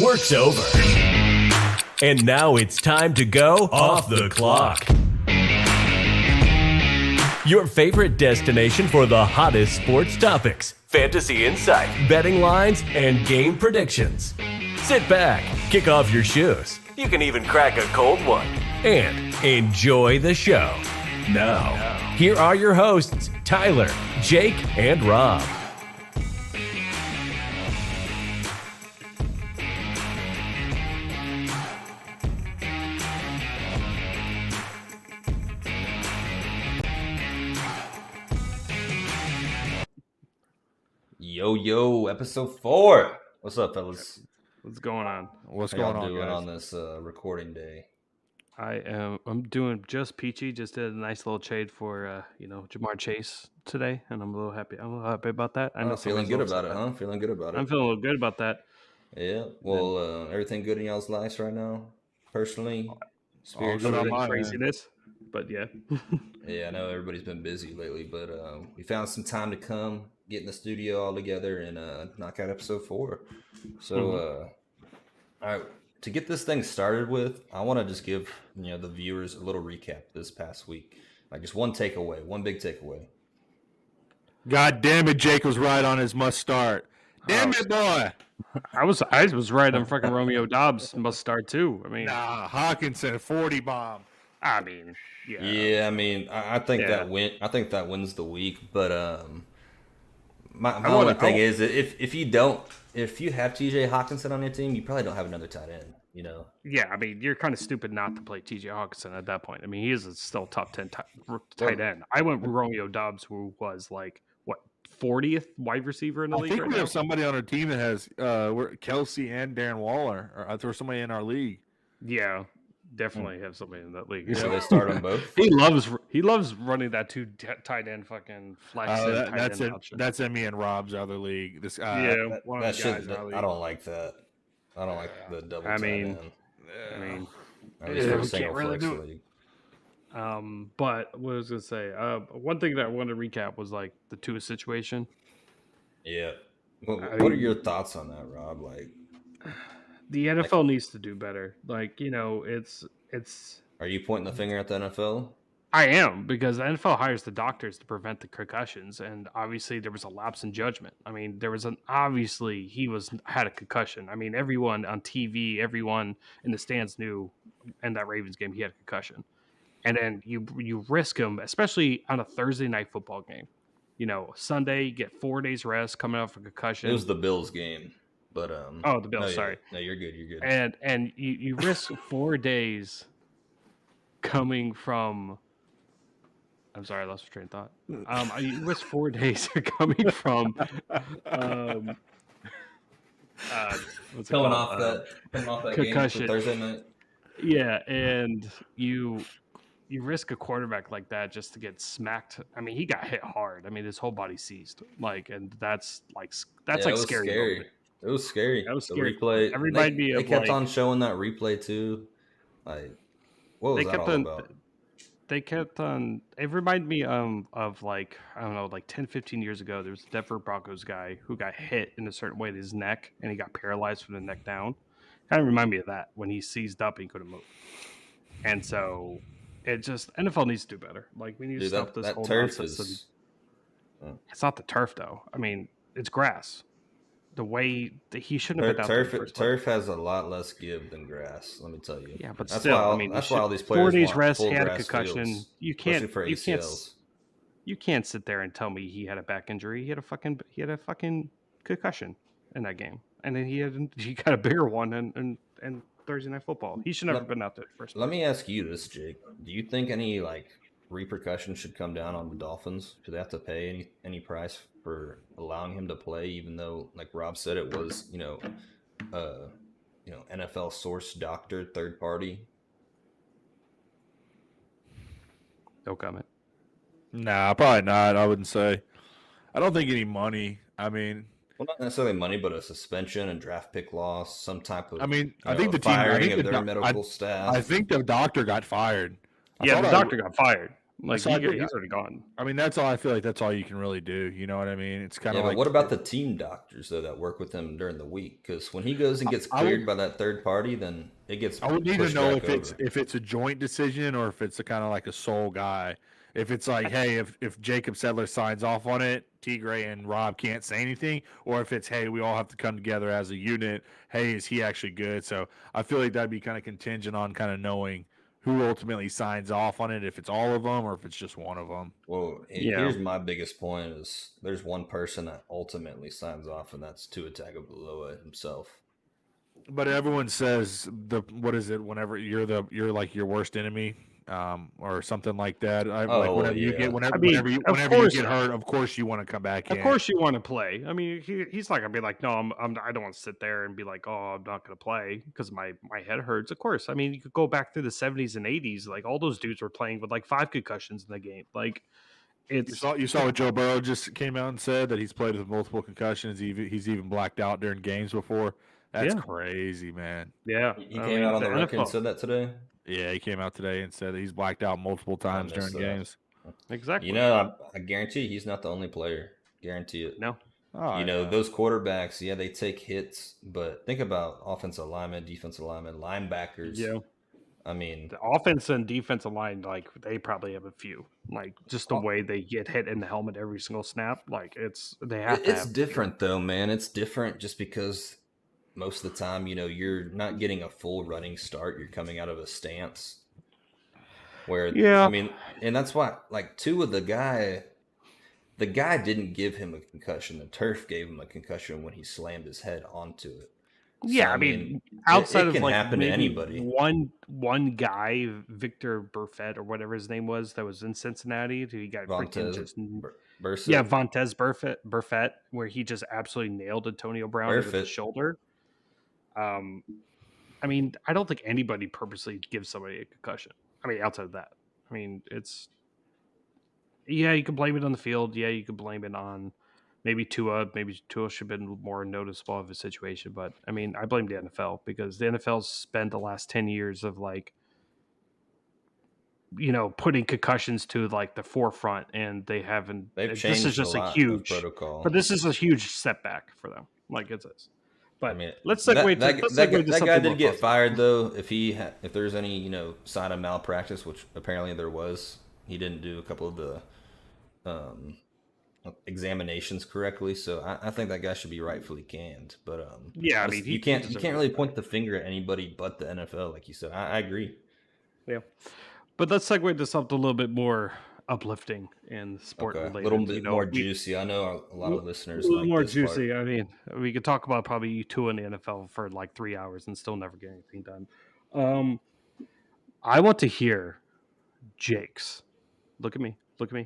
Work's over. And now it's time to go off the clock. Your favorite destination for the hottest sports topics, fantasy insight, betting lines, and game predictions. Sit back, kick off your shoes. You can even crack a cold one. And enjoy the show. Now, here are your hosts, Tyler, Jake, and Rob. Yo, episode 4. What's up, fellas? What's going on? What's going on, doing on this recording day? I'm doing just peachy. Just did a nice little trade for Jamar Chase today, and I'm a little happy. I'm a little happy about that. I'm feeling good about it, huh? Feeling good about it. I'm feeling a little good about that. Yeah. Well, everything good in y'all's lives right now? Personally, spiritually, craziness. But yeah. Yeah, I know everybody's been busy lately, but we found some time to come, get in the studio all together, and knock out episode 4. So, all right, to get this thing started with, I want to just give the viewers a little recap this past week, like just one takeaway, one big takeaway. God damn it, Jake was right on his must start. Damn it, boy. I was right on fucking Romeo Dobbs must start too. I mean, Hawkinson 40 bomb. I mean, yeah. Yeah, I mean, I think that wins the week, but my only thing is that if you have TJ Hawkinson on your team, you probably don't have another tight end. Yeah, I mean, you're kind of stupid not to play TJ Hawkinson at that point. I mean, he is still top 10 tight end. I went with Romeo Dobbs, who was like, 40th wide receiver in the league. I think we have somebody on our team that has Kelsey and Darren Waller, or I throw somebody in our league. Yeah, definitely have somebody in that league. So they start on both. He loves running that two tight end fucking flex. That's in me and Rob's other league. This one of the guys in our league. I don't like that. I don't like the double tight end. At least for a single flex league. But what I was gonna say, one thing that I wanted to recap was like the Tua situation. Yeah. What are your thoughts on that, Rob? Like, the NFL needs to do better. Like, it's. Are you pointing the finger at the NFL? I am, because the NFL hires the doctors to prevent the concussions, and obviously there was a lapse in judgment. I mean, obviously he had a concussion. I mean, everyone on TV, everyone in the stands knew in that Ravens game he had a concussion. And then you risk him, especially on a Thursday night football game. Sunday, you get 4 days rest coming off a concussion. It was the Bills game, but the Bills. Sorry. No, you're good. You're good. And you risk 4 days coming from. I'm sorry, I lost my train of thought. You risk 4 days coming from. Coming off that concussion game for Thursday night. Yeah, and you risk a quarterback like that just to get smacked. I mean, he got hit hard. I mean, his whole body seized. And that's scary. It was scary. That was the scary. Replay. They kept on showing that replay too. Like, what was that all about? They kept on. It reminded me of like, I don't know, like 10, 15 years ago. There was a Denver Broncos guy who got hit in a certain way to his neck, and he got paralyzed from the neck down. Kind of remind me of that when he seized up and he couldn't move. And so it just NFL needs to do better. Like, we need to stop this whole nonsense. It's not the turf though. I mean, it's grass. The way that he shouldn't have been out there. Turf has a lot less give than grass. Let me tell you. Yeah, but still, that's why all these players 4 days want rest, full he had a grass concussion. fields, You can't you can't sit there and tell me he had a back injury. He had a fucking concussion in that game, and then he got a bigger one and Thursday Night Football. He should never have been out there first. Let me ask you this, Jake. Do you think any repercussions should come down on the Dolphins? Do they have to pay any price for allowing him to play, even though, like Rob said, it was NFL source doctor, third party? No comment. Nah, probably not. I wouldn't say. I don't think any money. I mean, well, not necessarily money, but a suspension and draft pick loss, some type of. I mean, I think the team firing of their medical staff. I think the doctor got fired. The doctor got fired. Like So I think- he's already gone. I mean, that's all. I feel like that's all you can really do. You know what I mean? It's kind Yeah, of but like what about the team doctors though that work with him during the week? Because when he goes and gets I would- cleared by that third party, then it gets I would need to pushed know back if over. it's a joint decision or if it's a kind of like a sole guy. If it's like, hey, if Jacob Sedler signs off on it, Tigre and Rob can't say anything, or if it's, hey, we all have to come together as a unit. Hey, is he actually good? So I feel like that'd be kind of contingent on kind of knowing who ultimately signs off on it. If it's all of them or if it's just one of them. Well, Yeah. here's my biggest point: is there's one person that ultimately signs off, and that's Tua Tagovailoa himself. But everyone says what is it? Whenever you're like your worst enemy, or something like that. Like Oh, whenever you yeah. get I mean, whenever you of whenever you course- get hurt, of course you want to come back in. Of course, you want to play. I mean, he's not gonna be like, no, I don't want to sit there and be like, oh, I'm not gonna play because my head hurts. Of course, I mean, you could go back through the 70s and 80s. Like all those dudes were playing with like 5 concussions in the game. Like it's You saw what Joe Burrow just came out and said that he's played with multiple concussions. He's even blacked out during games before. That's Yeah. crazy, man. yeah. He I came mean, out on the record and NFL. said that today. Yeah, he came out today and said that he's blacked out multiple times during missed that. games. Exactly. You know, I guarantee he's not the only player. Guarantee it. No. Oh, You know, yeah. those quarterbacks, yeah, they take hits, but think about offensive linemen, defensive linemen, linebackers. Yeah. I mean, The offense and defensive line, like they probably have a few. Like just the Oh. way they get hit in the helmet every single snap. Like they have to it's have different though, man. It's different just because most of the time, you know, you're not getting a full running start. You're coming out of a stance where, Yeah. I mean, and that's why, like, the guy didn't give him a concussion. The turf gave him a concussion when he slammed his head onto it. Yeah, So, I mean, outside it of can like happen to maybe anybody. one guy, Victor Burfett or whatever his name was, that was in Cincinnati, who he got freaking Vontez just Burfict. yeah, Vontez Burfett, where he just absolutely nailed Antonio Brown with the Burfict. shoulder. I mean, I don't think anybody purposely gives somebody a concussion. I mean, outside of that, I mean, it's yeah, you can blame it on the field. Yeah, you can blame it on maybe Tua. Maybe Tua should have been more noticeable of a situation. But I mean, I blame the NFL because the NFL's spent the last 10 years of like, you know, putting concussions to like the forefront, and they haven't. They've This changed is just a a lot huge of protocol. but this is a huge setback for them. Like it is. But I mean, let's segue that to guy something did more get positive. fired though. If there's any sign of malpractice, which apparently there was, he didn't do a couple of the examinations correctly. So I think that guy should be rightfully canned. But Yeah, I mean, you can't really point the finger at anybody but the NFL, like you said. I agree. Yeah. But let's segue to something a little bit more uplifting and sport Okay, a related. little bit You know, more juicy. I know a lot of listeners a little like more this part. juicy. I mean, we could talk about probably two in the NFL for like 3 hours and still never get anything done. I want to hear Jake's. Look at me,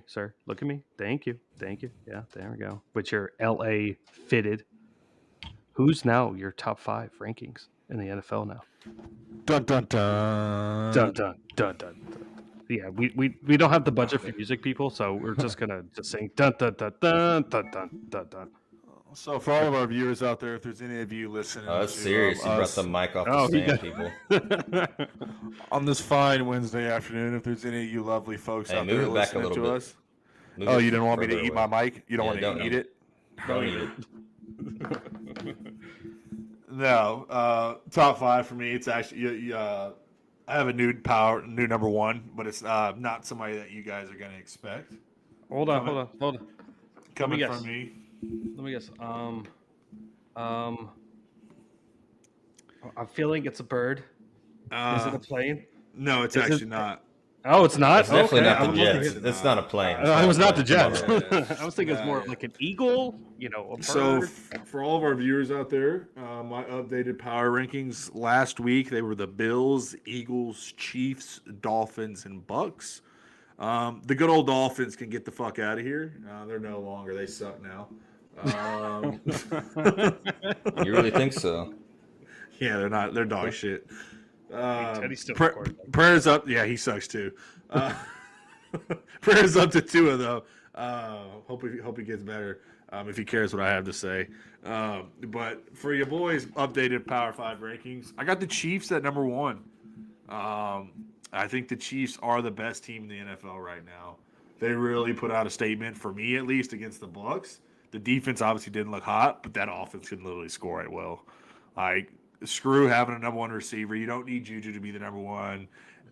sir. Look at me. Thank you. Yeah, there we go. With your LA fitted. Who's now your top 5 rankings in the NFL now? Dun dun dun. Dun dun dun dun. dun. Yeah, we don't have the budget for music, people, so we're just gonna just sing dun dun dun dun dun dun dun dun. So for all of our viewers out there, if there's any of you listening, Oh, that's to, serious. You brought us the mic off Oh, the he stand, got- people. on this fine Wednesday afternoon, if there's any of you lovely folks Hey, out move there it back a listening little to bit. us. Move Oh, it you didn't want me to further eat away. my mic? You don't Yeah, want don't to eat it? Don't eat it. No. Top 5 for me. It's actually I have a new number 1, but it's not somebody that you guys are going to expect. Hold on. Coming guess. from me. Let me guess. I'm feeling it's a bird. Is it a plane? No, it's Is actually it- not. Oh, it's not. It's definitely Okay, not I'm the looking Jets. at- It's not a plane. It was not the Jets. Come on, man. I was thinking it's more like an eagle. You know, a bird. So, for all of our viewers out there, my updated power rankings last week, they were the Bills, Eagles, Chiefs, Dolphins, and Bucks. The good old Dolphins can get the fuck out of here. They're no longer. They suck now. You really think so? Yeah, they're not. They're dog shit. Teddy's still recording. Prayers up. Yeah, he sucks too. Prayers up to Tua though. Hope he gets better. If he cares what I have to say. But for your boys, updated Power 5 rankings, I got the Chiefs at number 1. I think the Chiefs are the best team in the NFL right now. They really put out a statement, for me at least, against the Bucs. The defense obviously didn't look hot, but that offense can literally score at will. Like, screw having a number one receiver. You don't need Juju to be the number one.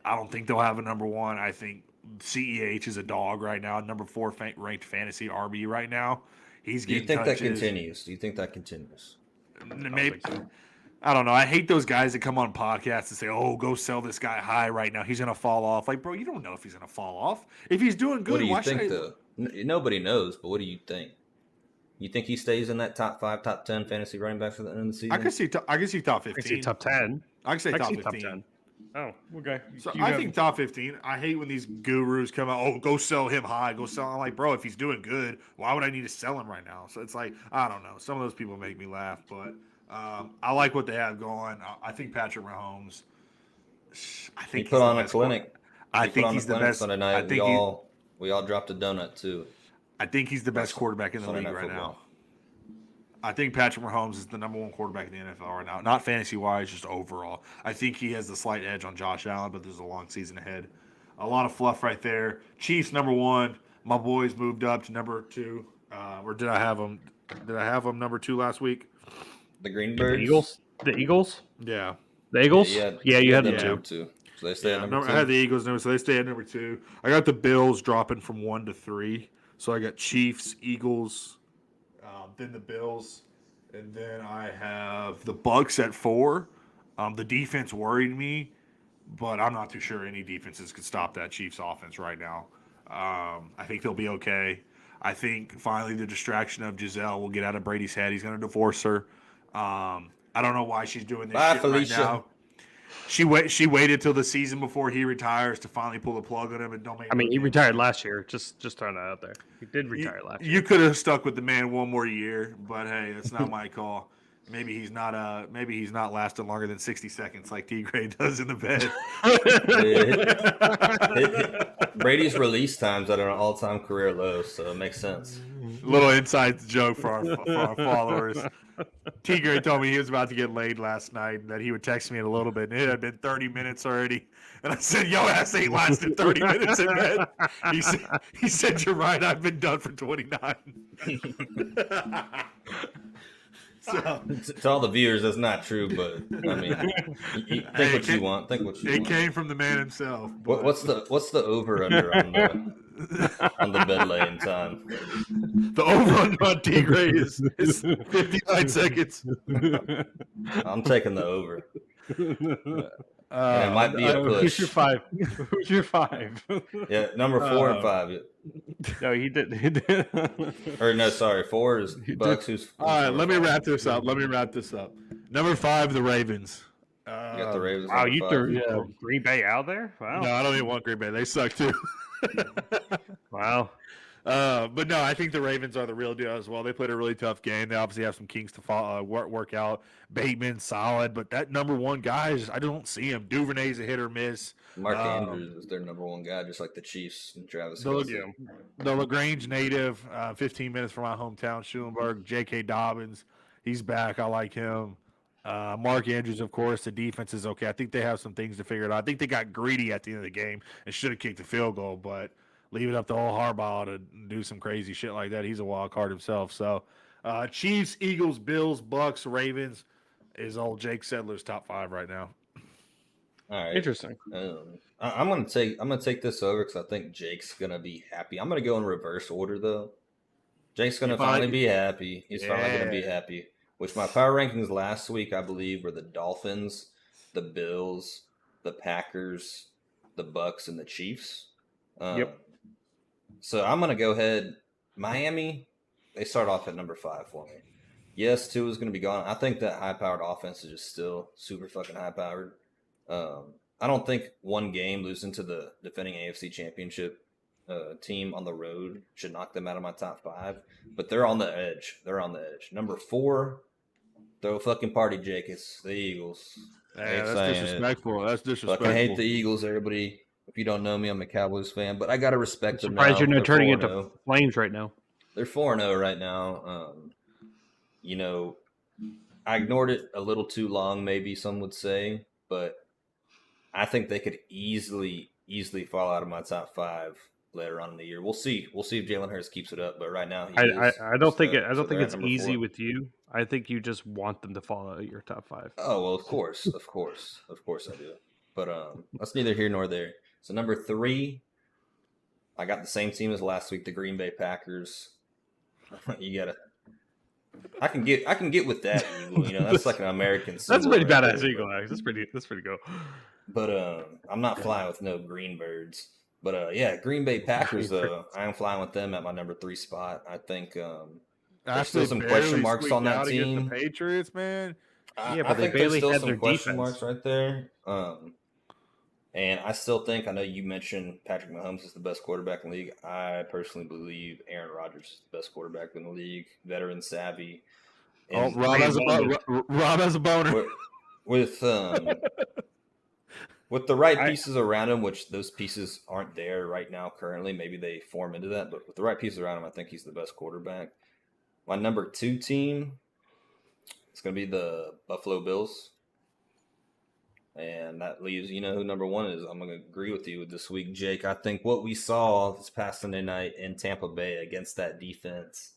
I don't think they'll have a number one. I think CEH is a dog right now, number 4 ranked fantasy RB right now. He's Do you getting think touches. that continues? Do you think that continues? Maybe. I don't know. I hate those guys that come on podcasts and say, "Oh, go sell this guy high right now. He's gonna fall off." Like, bro, you don't know if he's gonna fall off. If he's doing good, What do you why think, should though? Nobody knows, but what do you think? You think he stays in that top 5, top 10 fantasy running backs at the end of the season? I can see top I can see 15. top 10. I can say I top can see 15. top 10. Oh, okay. So You I have- think top 15. I hate when these gurus come out. Oh, go sell him high. Go sell. I'm like, bro, if he's doing good, why would I need to sell him right now? So it's like, I don't know. Some of those people make me laugh, but I like what they have going. I think Patrick Mahomes. I He think put on a clinic. I think he's the best. Sunday I night. think We all dropped a donut too. I think he's the best quarterback in the Sunday league Night right Football. now. I think Patrick Mahomes is the number one quarterback in the NFL right now. Not fantasy-wise, just overall. I think he has the slight edge on Josh Allen, but there's a long season ahead. A lot of fluff right there. Chiefs, number 1. My boys moved up to number 2. Or did I have them? Did I have them number 2 last week? The Greenbirds. The Eagles? The Eagles? Yeah. The Eagles? Yeah, you had them them number too. 2. So they stay at number 2. I had the Eagles number, so they stay at number 2. I got the Bills dropping from 1 to 3. So I got Chiefs, Eagles, then the Bills, and then I have the Bucs at 4. The defense worried me, but I'm not too sure any defenses could stop that Chiefs offense right now. I think they'll be okay. I think finally the distraction of Giselle will get out of Brady's head. He's going to divorce her. I don't know why she's doing this Bye, shit Felicia. right now. She waited till the season before he retires to finally pull the plug on him and don't make. I mean, he retired last year. Just throwing that out there. He did retire last year. You could have stuck with the man one more year, but hey, that's not my call. Maybe he's not lasting longer than 60 seconds like T. Gray does in the bed. Brady's release times at an all-time career low, so it makes sense. Little inside joke for our followers. T. Gray told me he was about to get laid last night and that he would text me in a little bit, and it had been 30 minutes already. And I said, yo, ass ain't lasted 30 minutes in bed. He said, you're right, I've been done for 29. So, to all the viewers, that's not true, but I mean, think what you want. Think what you want. It came from the man himself. What's the over under on the bed laying time? The over on T. Gray is 59 seconds. I'm taking the over. And it might be a push. Who's your 5? Who's your 5? Yeah, number 4 and 5. No, he did. He did. Or no, sorry, 4 is Bucks. Who's all right? Let me wrap this up. Number 5, the Ravens. You got the Ravens. Wow, number you 5. threw Green Bay out there? Wow. No, I don't even want Green Bay. They suck too. Wow. But no, I think the Ravens are the real deal as well. They played a really tough game. They obviously have some kinks to work out. Bateman, solid, but that number 1 guy, I don't see him. Duvernay's a hit or miss. Mark Andrews is their number 1 guy, just like the Chiefs and Travis Kelce. The LaGrange native, 15 minutes from my hometown, Schulenburg. J.K. Dobbins, he's back. I like him. Mark Andrews, of course. The defense is okay. I think they have some things to figure out. I think they got greedy at the end of the game and should have kicked the field goal, but leave it up to old Harbaugh to do some crazy shit like that. He's a wild card himself. So, Chiefs, Eagles, Bills, Bucks, Ravens is old Jake Sedler's top 5 right now. All right, Interesting. I'm gonna take this over because I think Jake's gonna be happy. I'm gonna go in reverse order though. Jake's gonna finally be happy. He's finally gonna be happy. Which my power rankings last week, I believe, were the Dolphins, the Bills, the Packers, the Bucks, and the Chiefs. Yep. So I'm going to go ahead. Miami, they start off at number 5 for me. Yes, Tua is going to be gone. I think that high-powered offense is just still super fucking high-powered. I don't think one game losing to the defending AFC championship team on the road should knock them out of my top 5. But they're on the edge. Number 4, throw a fucking party, Jake. It's the Eagles. Yeah, that's disrespectful. That's disrespectful. I hate the Eagles, everybody. If you don't know me, I'm a Cowboys fan, but I gotta respect them now. Surprised you're not They're turning 4-0. into flames right now. They're 4-0 right now. I ignored it a little too long, maybe some would say, but I think they could easily fall out of my top 5 later on in the year. We'll see. We'll see if Jalen Hurts keeps it up. But right now he is. I don't think So they're at it's number easy 4. with you. I think you just want them to fall out of your top 5. Oh well, of course I do. But that's neither here nor there. So number 3, I got the same team as last week, the Green Bay Packers. You gotta. I can get with that eagle. You know, that's like an American. That's pretty right badass there, eagle. That's pretty cool. But I'm not flying with no green birds. But yeah, Green Bay Packers. I am flying with them at my number 3 spot. I think there's still some question marks on that team. The Patriots, man. Yeah, but I they think barely there's still had some their question defense. marks right there. And I still think, I know you mentioned Patrick Mahomes is the best quarterback in the league. I personally believe Aaron Rodgers is the best quarterback in the league, veteran savvy. Oh, Rob has a boner. With the right pieces around him, which those pieces aren't there right now currently. Maybe they form into that, but with the right pieces around him, I think he's the best quarterback. My number 2 team, it's going to be the Buffalo Bills. And that leaves, you know who number 1 is. I'm going to agree with you this week, Jake. I think what we saw this past Sunday night in Tampa Bay against that defense,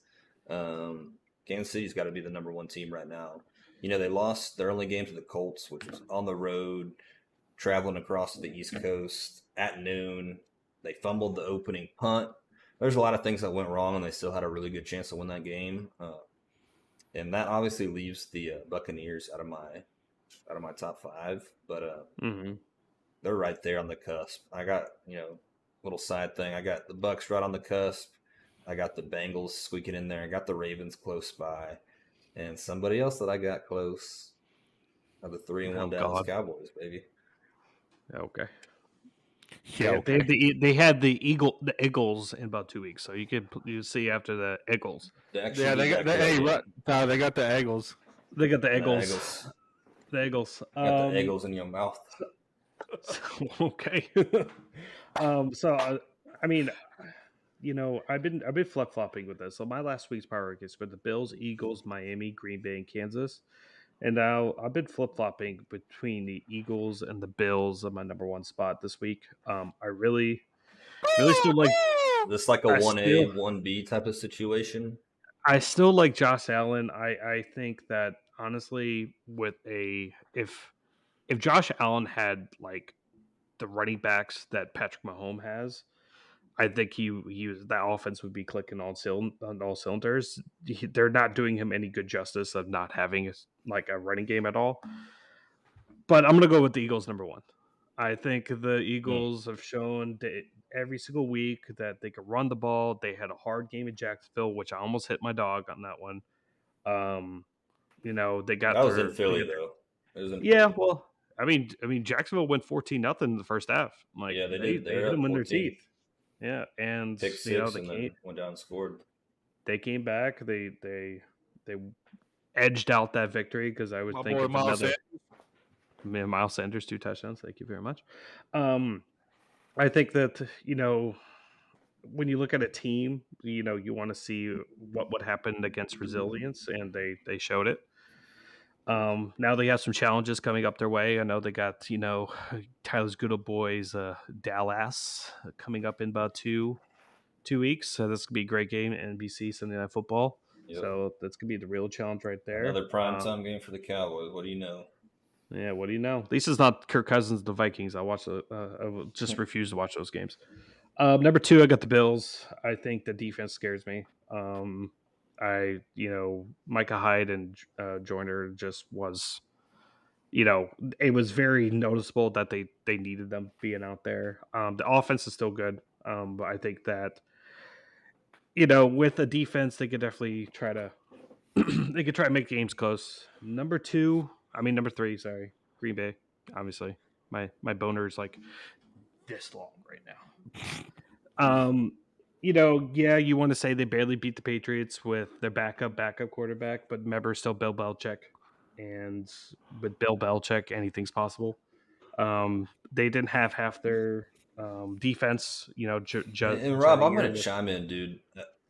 Kansas City's got to be the number 1 team right now. You know, they lost their only game to the Colts, which was on the road, traveling across the East Coast at noon. They fumbled the opening punt. There's a lot of things that went wrong, and they still had a really good chance to win that game. And that obviously leaves the Buccaneers out of my top 5, but they're right there on the cusp. I got, little side thing. I got the Bucs right on the cusp. I got the Bengals squeaking in there. I got the Ravens close by, and somebody else that I got close are the 3-1 Dallas Cowboys, baby. Okay. Yeah, okay. They had the Eagles in about 2 weeks, so you see after the Eagles. They got the Eagles. They got the Eagles. The Eagles. Got the Eagles in your mouth. Okay. So I mean, I've been flip flopping with this. So my last week's power rankings were the Bills, Eagles, Miami, Green Bay, and Kansas. And now I've been flip flopping between the Eagles and the Bills on my number 1 spot this week. I really still like this, like a 1A, 1B type of situation. I still like Josh Allen. I think that honestly, if Josh Allen had like the running backs that Patrick Mahomes has, I think that offense would be clicking on all cylinders. They're not doing him any good justice of not having a running game at all. But I'm going to go with the Eagles number 1. I think the Eagles have shown every single week that they can run the ball. They had a hard game in Jacksonville, which I almost hit my dog on that one. They got that was in Philly though. Well, I mean, Jacksonville went 14-0 in the first half. Like, yeah, they hit them in their teeth. Yeah, and pick 6 and then went down and scored. They came back. They edged out that victory because I would think of Miles Sanders 2 touchdowns. Thank you very much. I think that when you look at a team, you want to see what happened against resilience, and they showed it. Now they have some challenges coming up their way. I know they got Tyler's good old boys Dallas coming up in about two weeks. So this could be a great game. NBC Sunday Night Football. Yep. So that's gonna be the real challenge right there. Another primetime game for the Cowboys. What do you know? Yeah, what do you know? At least it's not Kirk Cousins, the Vikings. I will just refuse to watch those games. Number 2, I got the Bills. I think the defense scares me. Micah Hyde and Joyner just was, it was very noticeable that they needed them being out there. The offense is still good. But I think that, with the defense, they could definitely try to make games close. Number 3, sorry, Green Bay, obviously. My boner is like this long right now. You want to say they barely beat the Patriots with their backup quarterback, but remember, still Bill Belichick, and with Bill Belichick, anything's possible. They didn't have half their defense, and Rob, I'm going to chime in, dude,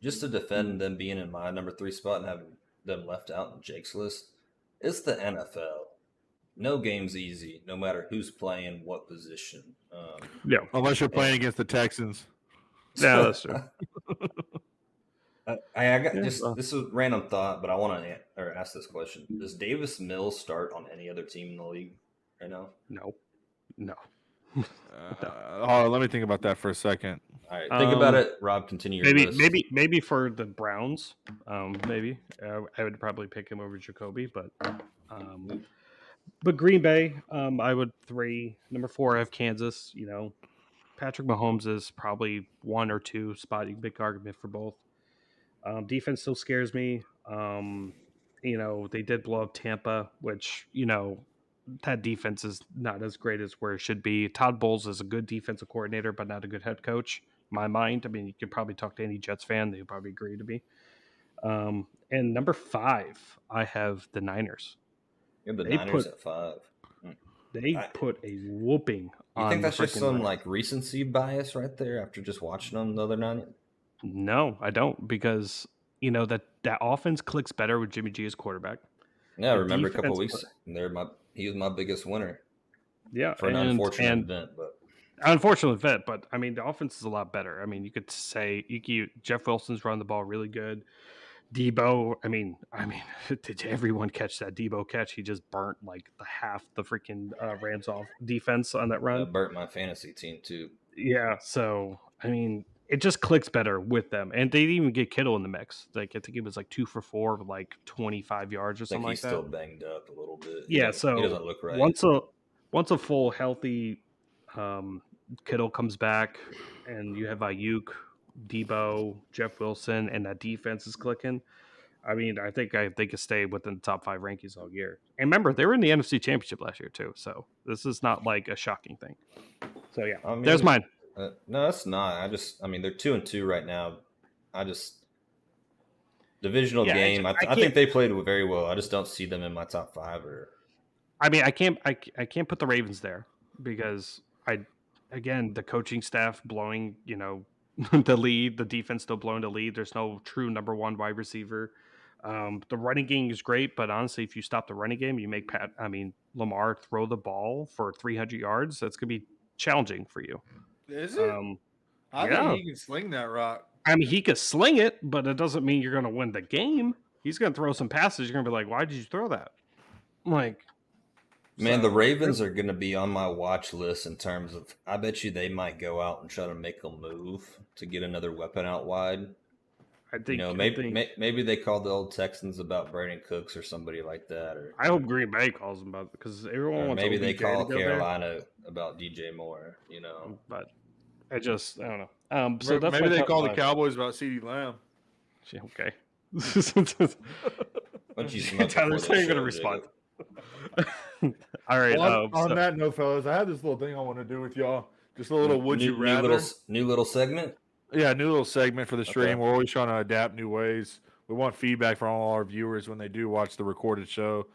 just to defend them being in my number 3 spot and having them left out in Jake's list. It's the NFL. no game's easy, no matter who's playing what position. Yeah, Unless you're playing against the Texans. yeah, that's true. I got Yeah, just this is a random thought, but I want to ask this question: does Davis Mills start on any other team in the league right now? No. Let me think about that for a second. All right, think about it. Rob, continue your list. Maybe for the Browns, maybe I would probably pick him over Jacoby, but Green Bay, I would 3. Number 4, I have Kansas. You know, Patrick Mahomes is probably 1 or 2 spot. You can make an argument for both. Defense still scares me. You know, they did blow up Tampa, which, you know, that defense is not as great as where it should be. Todd Bowles is a good defensive coordinator, but not a good head coach. My mind. I mean, you could probably talk to any Jets fan; they'll probably agree to me. And number 5, I have the Niners. You have the Niners at 5. They put a whooping. You think that's just some like recency bias right there after just watching them the other night? No, I don't, because you know that offense clicks better with Jimmy G as quarterback. Yeah, I remember a couple of weeks. He was my biggest winner. Yeah, for an unfortunate event, but. Unfortunate event, but I mean the offense is a lot better. I mean, you could say Jeff Wilson's running the ball really good. Debo, I mean, did everyone catch that Debo catch? He just burnt like half the freaking Rams off defense on that run. Burnt my fantasy team too. Yeah, so I mean, it just clicks better with them, and they didn't even get Kittle in the mix. Like I think it was like 2 for 4 with like 25 yards or something like that. He's still banged up a little bit. Yeah, so he doesn't look right. Once a full healthy Kittle comes back, and you have Ayuk, Debo, Jeff Wilson, and that defense is clicking. I mean, I think they could stay within the top 5 rankings all year. And remember, they were in the NFC Championship last year too, so this is not like a shocking thing. So yeah, I mean, there's mine. No, it's not. I mean, they're 2-2 right now. Divisional game. I think they played very well. I just don't see them in my top 5. I mean, I can't put the Ravens there because again, the coaching staff blowing, you know, the lead, the defense still blowing the lead. There's no true number 1 wide receiver. The running game is great, but honestly, if you stop the running game, you make Lamar throw the ball for 300 yards. That's gonna be challenging for you. Is it? I think he can sling that rock. I mean, he could sling it, but it doesn't mean you're gonna win the game. He's gonna throw some passes. You're gonna be like, "Why did you throw that?" Like. Man, the Ravens are going to be on my watch list in terms of, I bet you they might go out and try to make a move to get another weapon out wide. I think, maybe they called the old Texans about Brandon Cooks or somebody like that. Or I hope Green Bay calls them about, because everyone wants. Maybe they call Carolina about DJ Moore. You know, but I don't know. So that's maybe they call the Cowboys about CeeDee Lamb. Okay. What you smoke? Tyler's not going to respond. All right. Well, on that note, fellas, I have this little thing I want to do with y'all. Just a little would you rather. New little segment? Yeah, new little segment for the stream. Okay. We're always trying to adapt new ways. We want feedback from all our viewers when they do watch the recorded show.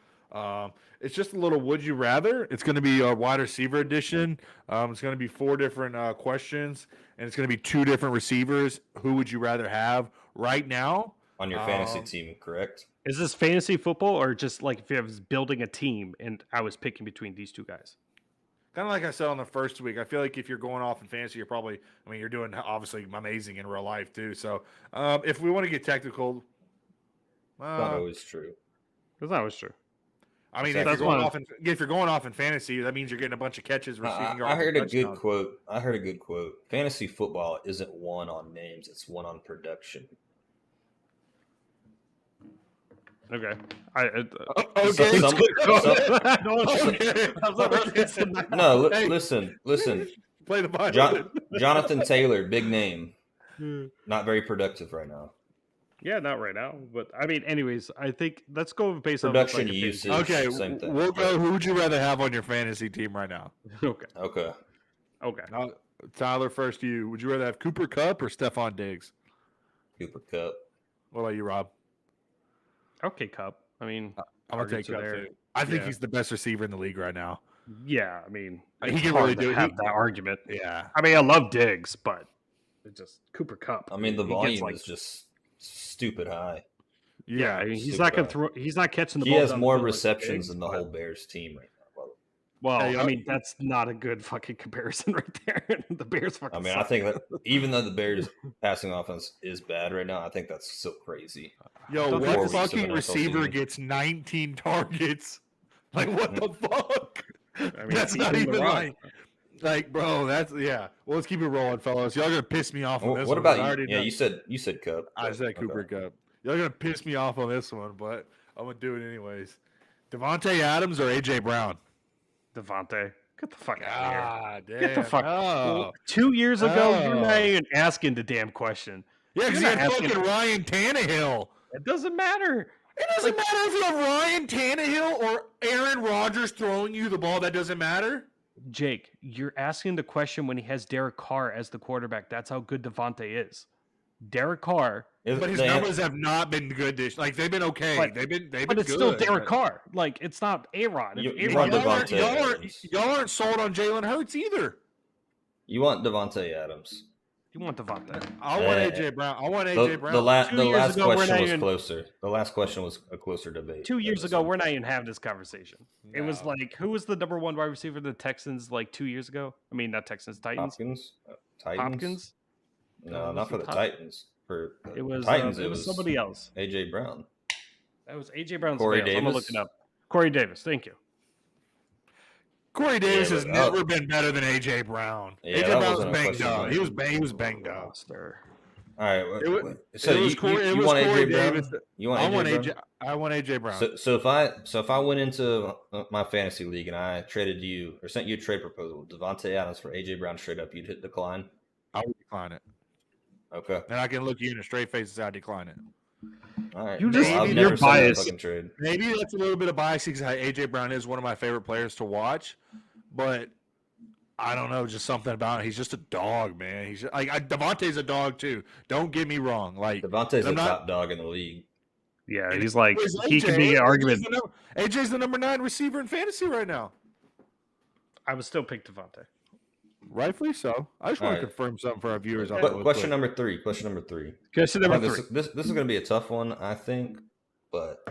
It's just a little would you rather. It's going to be a wide receiver edition. It's going to be 4 different questions, and it's going to be 2 different receivers. Who would you rather have right now? On your fantasy team, correct? Is this fantasy football or just like if I was building a team and I was picking between these 2 guys? Kind of like I said on the first week, I feel like if you're going off in fantasy, you're probably, you're doing obviously amazing in real life too. So if we want to get technical. Not always true. It's not always true. I mean, if you're going off in fantasy, that means you're getting a bunch of catches, receiving yards. I heard a good quote. Fantasy football isn't won on names; it's won on production. Okay. Listen. Play the Bible. Jonathan Taylor, big name. Not very productive right now. Yeah, not right now. But I mean, anyways, I think let's go based on production usage. Okay, same thing. We'll go. Who would you rather have on your fantasy team right now? Okay. Now, Tyler, first you. Would you rather have Cooper Kupp or Stephon Diggs? Cooper Kupp. What about you, Rob? Okay, Kupp. I mean, I'm gonna take Kupp too. I think he's the best receiver in the league right now. Yeah, I mean, he can really have that argument. Yeah, I mean, I love Diggs, but it's just Cooper Kupp. I mean, the volume is just stupid high. Yeah, I mean, he's not gonna throw. He's not catching the ball. He has more receptions than the whole Bears team right now. Well, Hey, I mean, that's not a good fucking comparison right there. The Bears fucking I mean, I suck. think that even though the Bears' passing offense is bad right now, I think that's still crazy. Yo, don't what think 4 weeks of fucking an NFL receiver season. gets 19 targets? Like, what the fuck? I mean, That's not even even LeBron. like, bro. That's yeah. Well, let's keep it rolling, fellas. Y'all gonna piss me off on this What one. But about I you? already Yeah, know. you said Cup. I but- said Cooper Cup. Y'all gonna piss me off on this one, but I'm gonna do it anyways. Devontae Adams or AJ Brown? Devontae. Get the fuck out of here. God damn. Get the fuck. Oh. 2 years ago, you're not Oh. even asking the damn question. Yeah, because You're he not had asking- fucking Ryan Tannehill. It doesn't matter. It doesn't matter if you have Ryan Tannehill or Aaron Rodgers throwing you the ball. That doesn't matter. Jake, you're asking the question when he has Derek Carr as the quarterback. That's how good Devontae is. Derek Carr, But his numbers have not been good this. Like they've been okay. But- they've been but it's good, still Derek but- Carr. Like it's not A-Rod. You If want A-Rod Devontae y'all Adams. aren't sold on Jalen Hurts either. You want Devontae Adams. you want Devontae. I want Eh, AJ Brown. I want AJ Brown. The 2 years last ago, we're question not was even- closer. The last question was a closer debate. 2 than years this ago, one. we're not even having this conversation. It was No. like, who was the number one wide receiver of the Texans like 2 years ago? I mean, not Texans, Titans. Hopkins. Titans. Hopkins. No, was not for the the top- Titans. For the It was Titans. it was somebody else. AJ Brown. That was AJ Brown's Corey Bears. I'm gonna Davis? look it up. Corey Davis. Thank you. Corey Davis Yeah, has but- never been better than AJ Brown. Yeah, AJ that Brown was wasn't a banged question, up. but- He was banged up. Roster. All right. So it was you, Corey- you, it you was want Corey AJ Brown? Davis. You want I AJ want Brown? AJ. I want AJ Brown. So if I went into my fantasy league and I traded you or sent you a trade proposal, Devontae Adams for AJ Brown straight up, you'd hit decline. I would decline it, Okay. and I can look you in a straight face and say I decline it. All right. You just- I've you're never sent that biased. fucking trade. Maybe that's a little bit of bias because AJ Brown is one of my favorite players to watch, but I don't know, just something about him. He's just a dog, man. He's just, Devontae's a dog too. Don't get me wrong. Like Devontae's I'm the not- top dog in the league. Yeah, he's like Where's he could be an argument. AJ's the number 9 receiver in fantasy right now. I would still pick Devontae. Rightfully so. I just want to Alright. confirm something for our viewers. out But there real question quick. number three. Question number three. Question I number think three. this is going to be a tough one, I think. But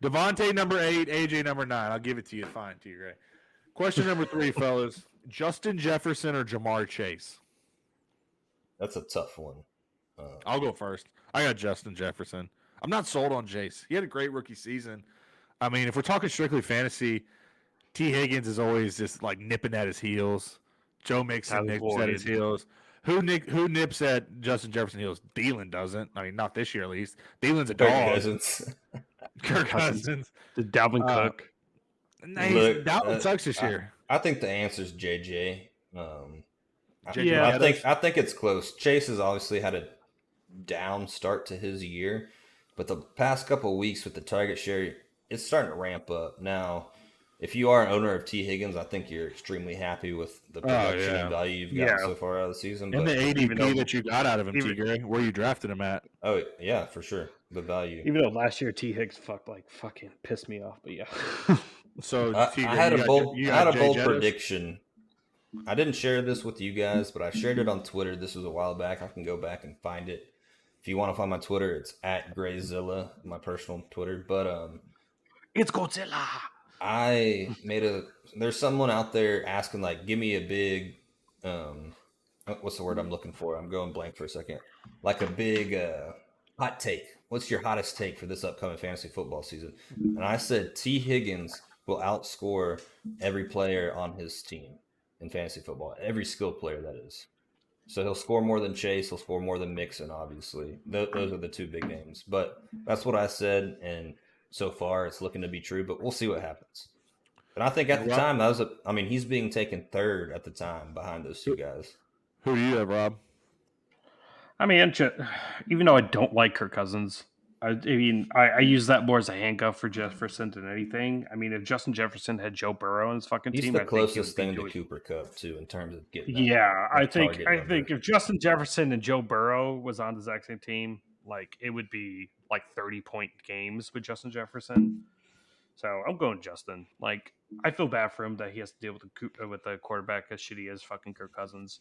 Devontae number 8, AJ number 9. I'll give it to you. Fine, to you, Gray. Question number 3, fellas. Justin Jefferson or Jamar Chase? that's a tough one. I'll go first. I got Justin Jefferson. I'm not sold on Chase. He had a great rookie season. I mean, if we're talking strictly fantasy, T. Higgins is always just like nipping at his heels. Joe Mixon Tyler nips Boyd. at his heels. Who nips at Justin Jefferson heels? Thielen doesn't. I mean, not this year at least. Thielen's a Kirk dog. Cousins. Kirk Cousins. The Dalvin Cook. Nah, Look, Dalvin sucks this year. I think the answer is JJ. Yeah, I think it's close. Chase has obviously had a down start to his year, but the past couple of weeks with the target share, it's starting to ramp up. Now, if you are an owner of T. Higgins, I think you're extremely happy with the production yeah. and value you've gotten Yeah. so far out of the season. And But, the even though- ADP that you got out of him, even- T. Gray, where you drafted him at. oh yeah, for sure, the value. Even though last year T Higgs fucking pissed me off, but yeah. So I T. Gray, had you a got- bold, you I had got a Jay bold Jettis? prediction. I didn't share this with you guys, but I shared it on Twitter. This was a while back. I can go back and find it. If you want to find my Twitter, it's at Grayzilla, my personal Twitter. But It's Godzilla. I made there's someone out there asking like, give me a big what's the word I'm looking for? I'm going blank for a second. Like a big hot take. What's your hottest take for this upcoming fantasy football season? And I said T. Higgins will outscore every player on his team in fantasy football. Every skilled player, that is. So he'll score more than Chase. He'll score more than Mixon, obviously. Those are the two big names. But that's what I said, and so far it's looking to be true, but we'll see what happens. But I think at the time, he's being taken third at the time behind those two guys. Who do you have, Rob? I mean, even though I don't like Kirk Cousins, I use that more as a handcuff for Jefferson than anything. I mean, if Justin Jefferson had Joe Burrow on his fucking He's team, the I think he would closest be thing to doing- Cooper Kupp, too, in terms of getting that. Yeah, I think target number. if Justin Jefferson and Joe Burrow was on the exact same team, like it would be like 30-point games with Justin Jefferson. So I'm going Justin. Like I feel bad for him that he has to deal with the quarterback as shitty as fucking Kirk Cousins.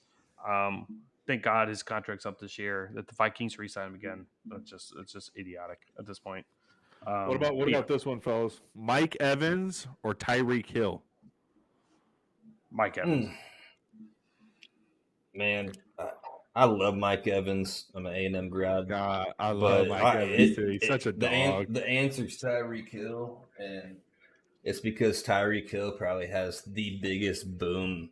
Thank God his contract's up this year. That the Vikings re-sign him again. It's just idiotic at this point. What about this one, fellas? Mike Evans or Tyreek Hill? Mike Evans. Man, I love Mike Evans. I'm an A&M grad. God, I love But Mike Evans too. He's such a the dog. the answer's Tyreek Hill, and it's because Tyreek Hill probably has the biggest boom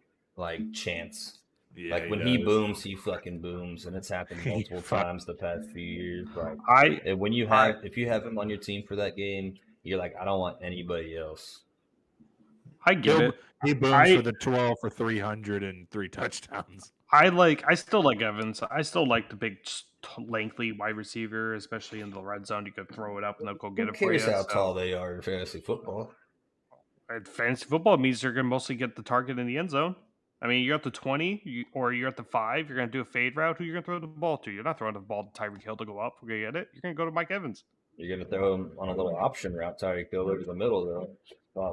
chance. Yeah, Like when he booms, he fucking booms, and it's happened multiple times the past few years. Like and when you have if you have him on your team for that game, you're like, I don't want anybody else. I get it. He booms for the 12 for 300 and 3 touchdowns. I still like Evans. I still like the big, lengthy wide receiver, especially in the red zone. You could throw it up and they'll go get Who it for you. cares how tall they are in fantasy football? Fantasy football means you're going to mostly get the target in the end zone. I mean, you're at the 20 or you're at the 5. You're going to do a fade route. Who you're going to throw the ball to? You're not throwing the ball to Tyreek Hill to go up. We're going to get it. You're going to go to Mike Evans. You're going to throw him on a little option route, Tyreek Hill over the middle, though.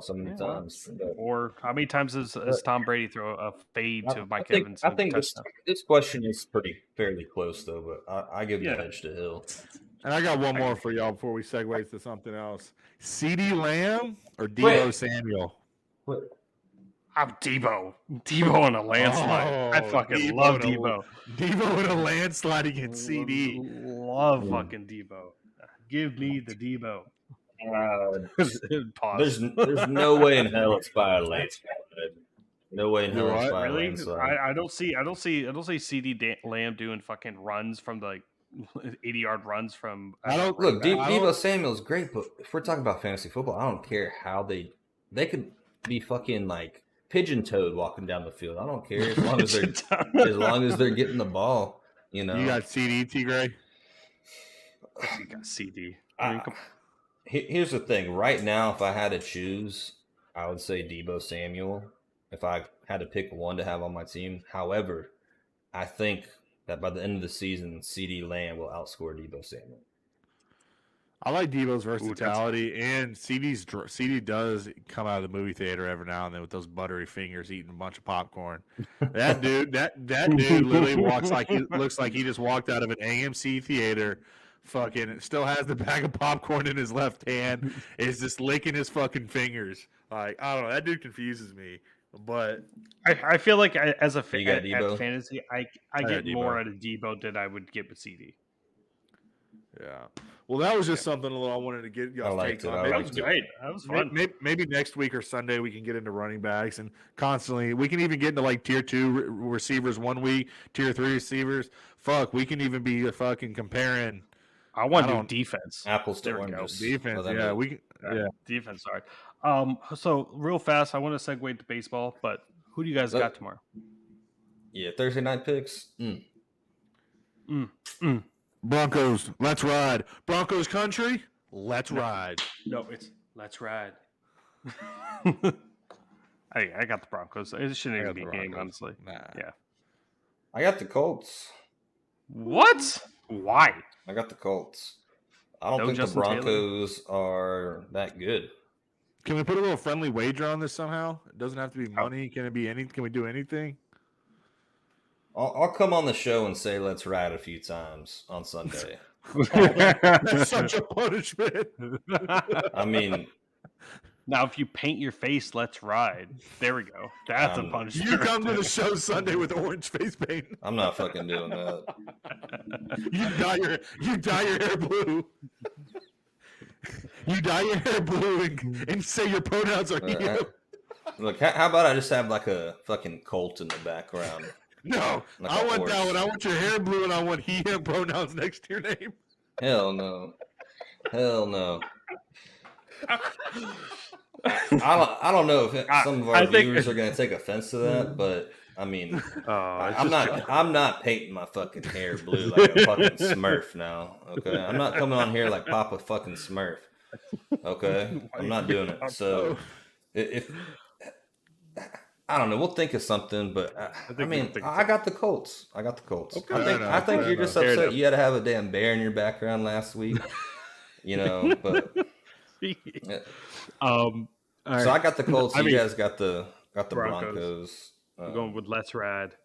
So many times. Or how many times does Tom Brady throw a fade to Mike Evans? I think this question is fairly close, though, but I give the edge to Hill. And I got one more for y'all before we segue to something else. CeeDee Lamb or Deebo Samuel? I'm Deebo. Deebo in a landslide. I fucking love Deebo. Deebo in a landslide against CD. Love fucking Deebo. Give me the Deebo. There's no way in hell it's by a landslide. No way in hell it's by a landslide. I don't see CD Lamb doing fucking runs from 80-yard runs from. Look. Deebo Samuel's great, but if we're talking about fantasy football, I don't care how they could be fucking pigeon-toed walking down the field. I don't care as long as they're getting the ball. You know. You got CD, T. Gray. You got CD. Here's the thing. Right now, if I had to choose, I would say Deebo Samuel. If I had to pick one to have on my team, however, I think that by the end of the season, CeeDee Lamb will outscore Deebo Samuel. I like Deebo's versatility, and CD does come out of the movie theater every now and then with those buttery fingers eating a bunch of popcorn. That dude, that dude literally looks like he just walked out of an AMC theater. Fucking still has the bag of popcorn in his left hand. Is just licking his fucking fingers. I don't know. That dude confuses me. But I feel like as a fan at fantasy, I get more out of Deebo than I would get with CD. Yeah. Well, that was just something a little I wanted to get y'all's take on. That was great. That was fun. Maybe next week or Sunday we can get into running backs and constantly. We can even get into tier 2 receivers 1 week, tier 3 receivers. Fuck, we can even be fucking comparing. I want to do defense. Apples to oranges. Defense. Defense. Sorry. So real fast, I want to segue to baseball, but who do you guys got tomorrow? Yeah, Thursday night picks. Broncos, let's ride. Broncos country, let's ride. No, it's let's ride. I got the Broncos. It shouldn't even be a game, honestly. Nah. Yeah. I got the Colts. What? Why? I got the Colts. I don't think Justin the Broncos are that good. Can we put a little friendly wager on this somehow? It doesn't have to be money. Can it be anything? Can we do anything? I'll come on the show and say let's ride a few times on Sunday. That's such a punishment. I mean, now if you paint your face, let's ride. There we go. That's a punishment. You come to the show Sunday with orange face paint. I'm not fucking doing that. You dye your hair blue. You dye your hair blue and say your pronouns are he, him. Look, how about I just have a fucking Colt in the background? No, I want that one. I want your hair blue and I want he, him pronouns next to your name. Hell no. I don't know if some of our viewers are going to take offense to that, but I mean, I'm not painting my fucking hair blue like a fucking Smurf now. Okay, I'm not coming on here like Papa fucking Smurf. Okay, I'm not doing it. So if I don't know, we'll think of something. But I got the Colts. Okay. I think you're just upset you had to have a damn bear in your background last week. But. Right. So I got the Colts. You guys got the Broncos. I'm going with let's ride.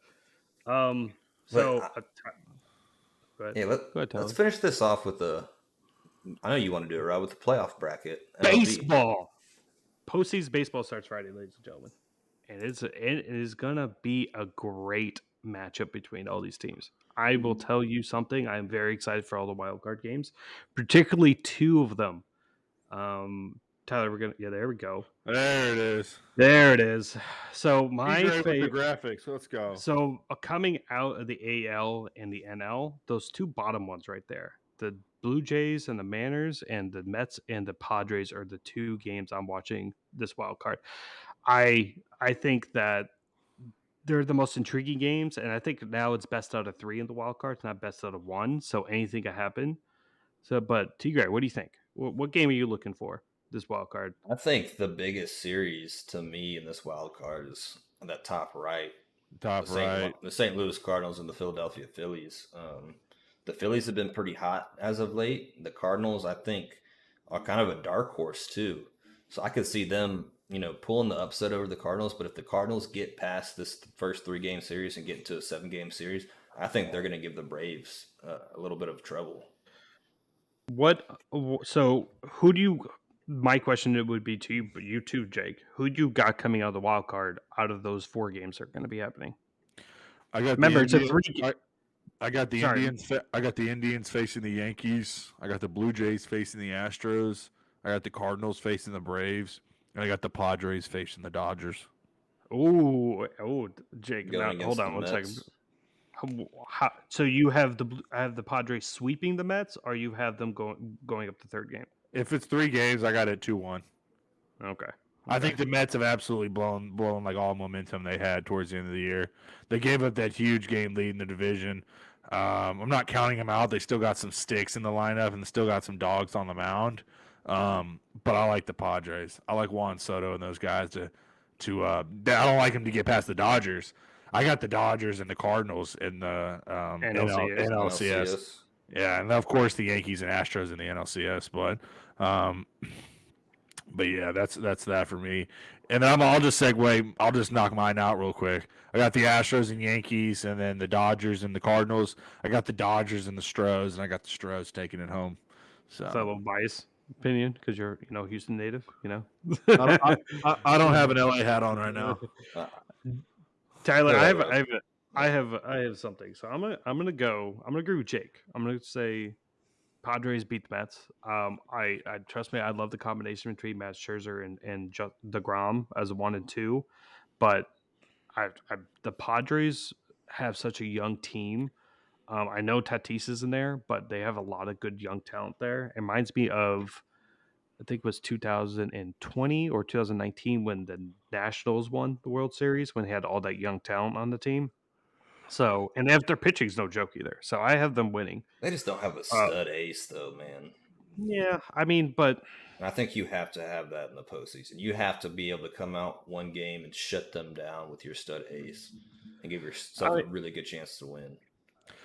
Go ahead. Let's finish this off with I know you want to do it, Rob, with the playoff bracket. Baseball. Postseason baseball starts Friday, ladies and gentlemen. and it is gonna be a great matchup between all these teams. I will tell you something. I'm very excited for all the wild card games, particularly two of them. Tyler, there we go. There it is. There it is. So my Great with the favorite. graphics. Let's go. So coming out of the AL and the NL, those two bottom ones right there, the Blue Jays and the Mariners, and the Mets and the Padres are the two games I'm watching this wild card. I think that they're the most intriguing games, and I think now it's best out of three in the wild card, not best out of one. So anything can happen. So, but Tigray, what do you think? What game are you looking for this wild card? I think the biggest series to me in this wild card is that top right, Top right. the St. Louis Cardinals and the Philadelphia Phillies. The Phillies have been pretty hot as of late. The Cardinals, I think, are kind of a dark horse too. So I could see them, pulling the upset over the Cardinals. But if the Cardinals get past this first 3-game series and get into a 7-game series, I think they're going to give the Braves a little bit of trouble. So who do you? My question would be to you, but you too, Jake. Who do you got coming out of the wild card out of those 4 games that are going to be happening? I got Remember, it's a 3. I got the Sorry. Indians. I got the Indians facing the Yankees. I got the Blue Jays facing the Astros. I got the Cardinals facing the Braves, and I got the Padres facing the Dodgers. Oh, Jake. Going Now, hold against on the one Mets. second. So you have the Padres sweeping the Mets, or you have them going up the 3rd game? If it's 3 games, I got it 2-1. Okay. I think the Mets have absolutely blown like all momentum they had towards the end of the year. They gave up that huge game lead in the division. I'm not counting them out. They still got some sticks in the lineup and still got some dogs on the mound. But I like the Padres. I like Juan Soto and those guys to. I don't like them to get past the Dodgers. I got the Dodgers and the Cardinals in the NLCS. Yeah, and of course the Yankees and Astros in the NLCS. But yeah, that's that for me. And then I'll just segue. I'll just knock mine out real quick. I got the Astros and Yankees, and then the Dodgers and the Cardinals. I got the Dodgers and the Stros, and I got the Stros taking it home. So Is that a little biased opinion because you're Houston native? I don't have an LA hat on right now. Tyler, Yeah, I have something. So I'm gonna agree with Jake. I'm gonna say Padres beat the Mets. I trust me. I love the combination between Matt Scherzer and DeGrom as a 1 and 2, but the Padres have such a young team. I know Tatis is in there, but they have a lot of good young talent there. It reminds me of, I think it was 2020 or 2019 when the Nationals won the World Series when they had all that young talent on the team. So, and their pitching's no joke either. So I have them winning. They just don't have a stud ace, though, man. Yeah, I mean, but I think you have to have that in the postseason. You have to be able to come out one game and shut them down with your stud ace and give yourself a really good chance to win.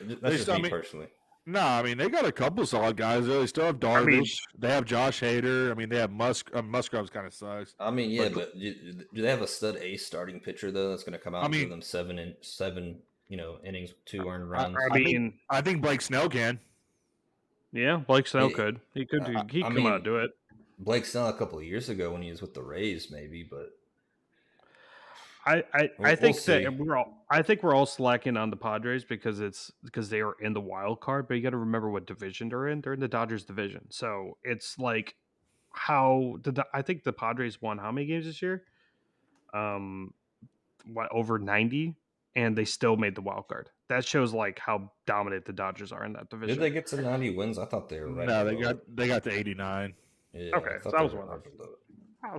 That's just me personally. No, I mean they got a couple solid guys. They still have Darvish. They have Josh Hader. I mean they have Musgrove's kind of sucks. I mean, yeah, but do they have a stud ace starting pitcher though that's going to come out and give them seven innings, 2 earned runs? I think Blake Snell can. Yeah, Blake Snell could. He could. He could come out and do it. Blake Snell a couple of years ago when he was with the Rays, maybe, but I think we're all slacking on the Padres because they are in the wild card, but you got to remember what division they're in. They're in the Dodgers division, so it's like I think the Padres won how many games this year? Over 90, and they still made the wild card. That shows like how dominant the Dodgers are in that division. Did they get to 90 wins? I thought they were right. No, they got to 89. Yeah, okay, so that was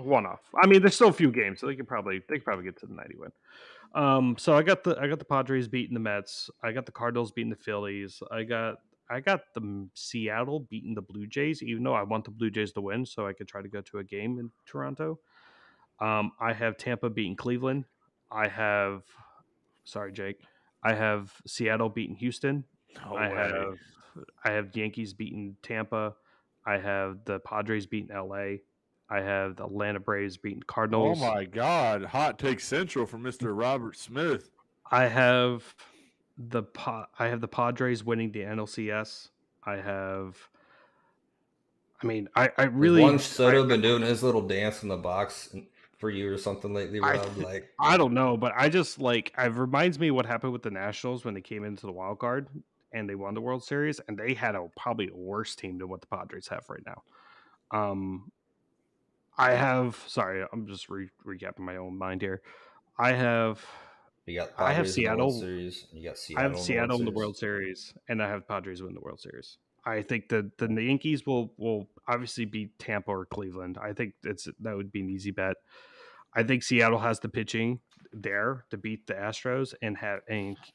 one off. I mean, there's still a few games, so they could probably get to the 90 win. So I got the Padres beating the Mets. I got the Cardinals beating the Phillies. I got the Seattle beating the Blue Jays, even though I want the Blue Jays to win, so I could try to go to a game in Toronto. I have Tampa beating Cleveland. Sorry, Jake. I have Seattle beating Houston. I have the Yankees beating Tampa. I have the Padres beating LA. I have the Atlanta Braves beating Cardinals. Oh my God! Hot take central from Mr. Robert Smith. I have the Padres winning the NLCS. I really Juan Soto been doing his little dance in the box for you or something lately, Rob? Like, I don't know, but I just like it reminds me what happened with the Nationals when they came into the wild card and they won the World Series, and they had probably a worse team than what the Padres have right now. I'm just recapping my own mind here. I have you got I have Padres in the World Seattle. Series. You got I have Seattle Seattle in the Series. World Series, and I have Padres win the World Series. I think that the Yankees will obviously beat Tampa or Cleveland. I think that would be an easy bet. I think Seattle has the pitching there to beat the Astros and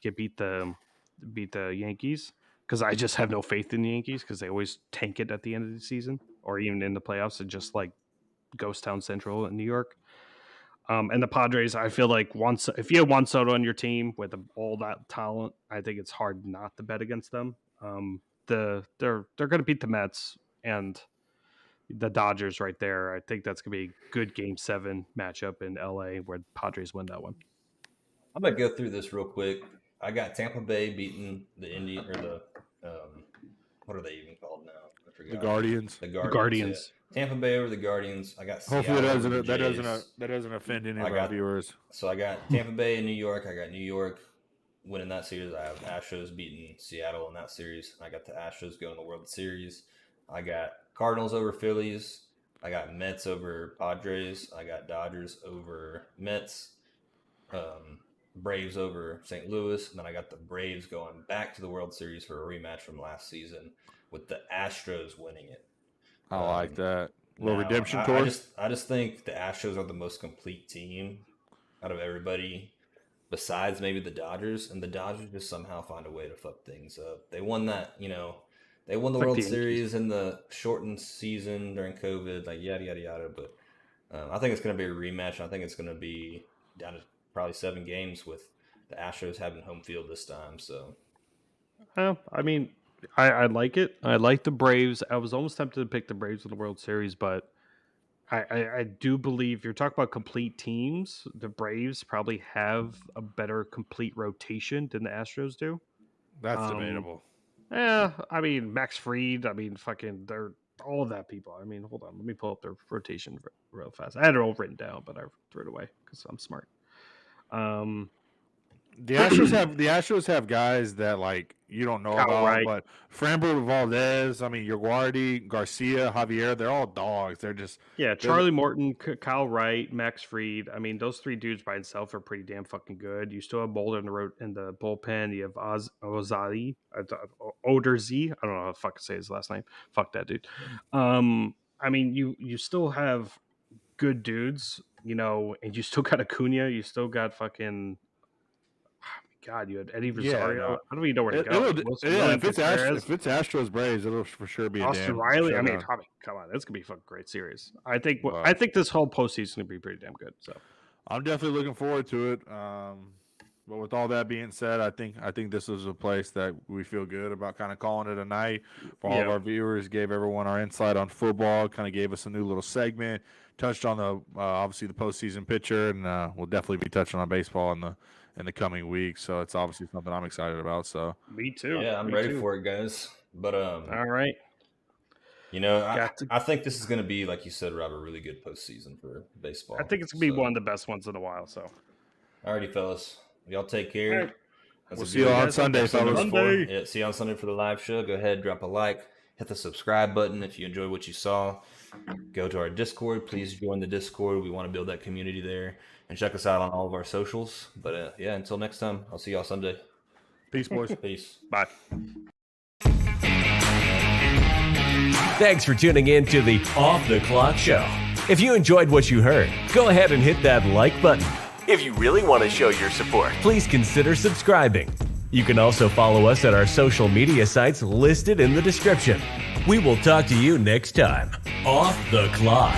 can beat the Yankees, because I just have no faith in the Yankees because they always tank it at the end of the season or even in the playoffs, and just like Ghost Town Central in New York. And the Padres, I feel like if you have Juan Soto on your team with all that talent, I think it's hard not to bet against them. They're going to beat the Mets and the Dodgers right there. I think that's going to be a good Game 7 matchup in LA where the Padres win that one. I'm gonna go through this real quick. I got Tampa Bay beating the what are they even called now? I forgot. The Guardians. The Guardians. Yeah. Tampa Bay over the Guardians. I got Hopefully Seattle that doesn't offend any of our viewers. So I got Tampa Bay and New York. I got New York winning that series. I have Astros beating Seattle in that series. I got the Astros going to the World Series. I got Cardinals over Phillies. I got Mets over Padres. I got Dodgers over Mets. Braves over St. Louis, and then I got the Braves going back to the World Series for a rematch from last season with the Astros winning it. I like that. A little redemption tour. I just think the Astros are the most complete team out of everybody besides maybe the Dodgers, and the Dodgers just somehow find a way to fuck things up. They won that, they won the World Series in the shortened season during COVID, like yada, yada, yada. But I think it's going to be a rematch. I think it's going to be down to probably 7 games with the Astros having home field this time. So, I mean, I like it. I like the Braves. I was almost tempted to pick the Braves in the World Series, but I do believe you're talking about complete teams. The Braves probably have a better complete rotation than the Astros do. That's debatable. Yeah, I mean, Max Fried. I mean, they're all of that people. I mean, hold on. Let me pull up their rotation real fast. I had it all written down, but I threw it away because I'm smart. The Astros have guys that like you don't know about, but Framber Valdez, I mean, Yoguardi, Garcia, Javier, they're all dogs. They're just Charlie Morton, Kyle Wright, Max Fried. I mean, those 3 dudes by themselves are pretty damn fucking good. You still have Boulder in the bullpen. You have Oderzy. I don't know how to fucking say his last name. Fuck that dude. I mean, you still have good dudes, and you still got Acuna. You still got fucking. God, you had Eddie Rosario. Yeah, no. I don't even know where to go. If it's Astros Braves, it'll for sure be Austin Riley. I mean, come on, that's gonna be a fucking great series. I think this whole postseason is gonna be pretty damn good. So I'm definitely looking forward to it. But with all that being said, I think this is a place that we feel good about kind of calling it a night for all of our viewers. Gave everyone our insight on football. Kind of gave us a new little segment. Touched on the obviously the postseason picture, and we'll definitely be touching on baseball in the coming weeks. So it's obviously something I'm excited about. So me too. Yeah, I'm ready for it, guys. But all right. I think this is going to be, like you said, Rob, a really good postseason for baseball. I think it's going to be one of the best ones in a while. So, alrighty, fellas, y'all take care. Right. We'll see you on Sunday, fellas. Yeah, see you on Sunday for the live show. Go ahead, drop a like, hit the subscribe button if you enjoyed what you saw. Go to our Discord. Please join the Discord. We want to build that community there. And check us out on all of our socials. But until next time, I'll see y'all Sunday. Peace, boys. Peace. Bye. Thanks for tuning in to the Off the Clock Show. If you enjoyed what you heard, go ahead and hit that like button. If you really want to show your support, please consider subscribing. You can also follow us at our social media sites listed in the description. We will talk to you next time. Off the Clock.